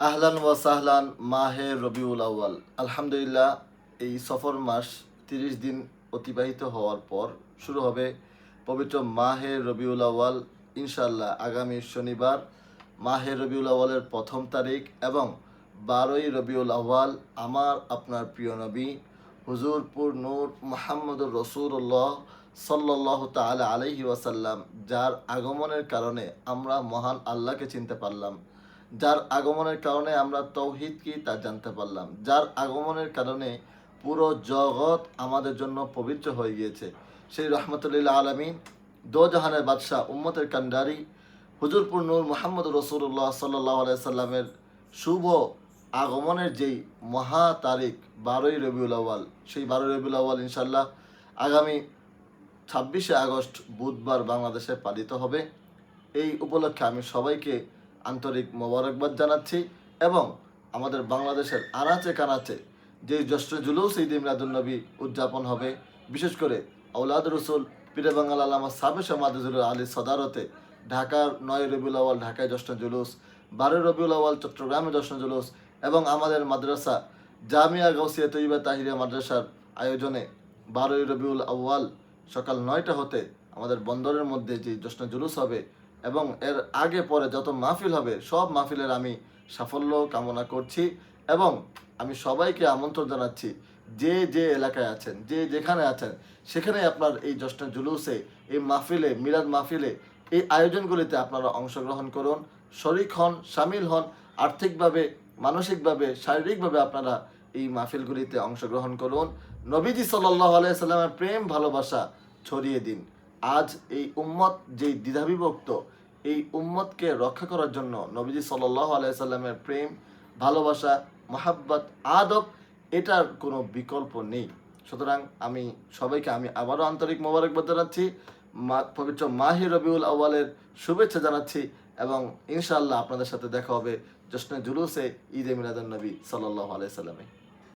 আহলান ওয়া সাহলান মাহে রবিউল আউয়াল। আলহামদুলিল্লাহ, এই সফর মাস 30 দিন অতিবাহিত হওয়ার পর শুরু হবে পবিত্র মাহে রবিউল আউয়াল। ইনশাআল্লাহ আগামী শনিবার মাহে রবিউল আউয়ালের 1ম তারিখ এবং 12ই রবিউল আউয়াল আমার আপনার প্রিয় নবী হুজুরপুর নূর মুহাম্মদুর রসুল্লাহ সাল্লাল্লাহু তাআলা আলাইহি ওয়াসাল্লাম, যার আগমনের কারণে আমরা মহান আল্লাহকে চিনতে পারলাম, যার আগমনের কারণে আমরা তৌহিদ কি তা জানতে পারলাম, যার আগমনের কারণে পুরো জগৎ আমাদের জন্য পবিত্র হয়ে গিয়েছে, সেই রহমতুল্লাহ আলমিন দোজাহানের বাদশাহ উম্মতের কান্ডারি হুজুরপুর নূর মুহাম্মদ রসুল্লাহ সাল্লাহ আলাইসাল্লামের শুভ আগমনের যেই মহা তারিখ 12ই রবিউল আউয়াল, সেই 12ই রবিউল আউয়াল ইনশাল্লাহ আগামী 26শে আগস্ট বুধবার বাংলাদেশে পালিত হবে। এই উপলক্ষে আমি সবাইকে আন্তরিক মোবারকবাদ জানাচ্ছি এবং আমাদের বাংলাদেশের আনাচে কানাচে যে জ্যৈষ্ঠ জুলুস ঈদে মিলাদুন্নবী উদযাপন হবে, বিশেষ করে আওলাদ রসুল পীরে বাঙ্গাল আল্লামা সাবেক মাদুজুল আলী সদারতে ঢাকার 9 রবিউল আউয়াল ঢাকায় জ্যৈষ্ঠ জুলুস, 12 রবিউল আউয়াল চট্টগ্রামে জ্যৈষ্ঠ জুলুস এবং আমাদের মাদ্রাসা জামিয়া গাউসিয়া তৈয়বা তাহিরিয়া মাদ্রাসার আয়োজনে 12ই রবিউল আউয়াল সকাল 9টা হতে আমাদের বন্দরের মধ্যে যে জ্যৈষ্ঠ জুলুস হবে এবং এর আগে পরে যত মাহফিল হবে সব মাহফিলের আমি সাফল্য কামনা করছি এবং আমি সবাইকে আমন্ত্রণ জানাচ্ছি, যে যে এলাকায় আছেন, যে যেখানে আছেন, সেখানে আপনার এই জ্যৈষ্ঠ জুলুসে, এই মাহফিলে, মিলাদ মাহফিলে, এই আয়োজনগুলিতে আপনারা অংশগ্রহণ করুন, শরিক হন, সামিল হন, আর্থিকভাবে, মানসিকভাবে, শারীরিকভাবে আপনারা এই মাহফিলগুলিতে অংশগ্রহণ করুন। নবীজি সাল্লাল্লাহু আলাইহি সাল্লামের প্রেম ভালোবাসা ছড়িয়ে দিন। আজ এই উম্মত যেই দ্বিধাবিভক্ত, এই উম্মতকে রক্ষা করার জন্য নবীজি সাল্লাল্লাহু আলাইহি সাল্লামের প্রেম, ভালোবাসা, মহাব্বত, আদব, এটার কোনো বিকল্প নেই। সুতরাং আমি সবাইকে আবারও আন্তরিক মোবারকবাদ জানাচ্ছি, পবিত্র মাহে রবিউল আউয়ালের শুভেচ্ছা জানাচ্ছি এবং ইনশাআল্লাহ আপনাদের সাথে দেখা হবে জশ্নে জুলুসে ঈদে মিলাদুন নবী সাল্লাল্লাহু আলাইহি সাল্লামে।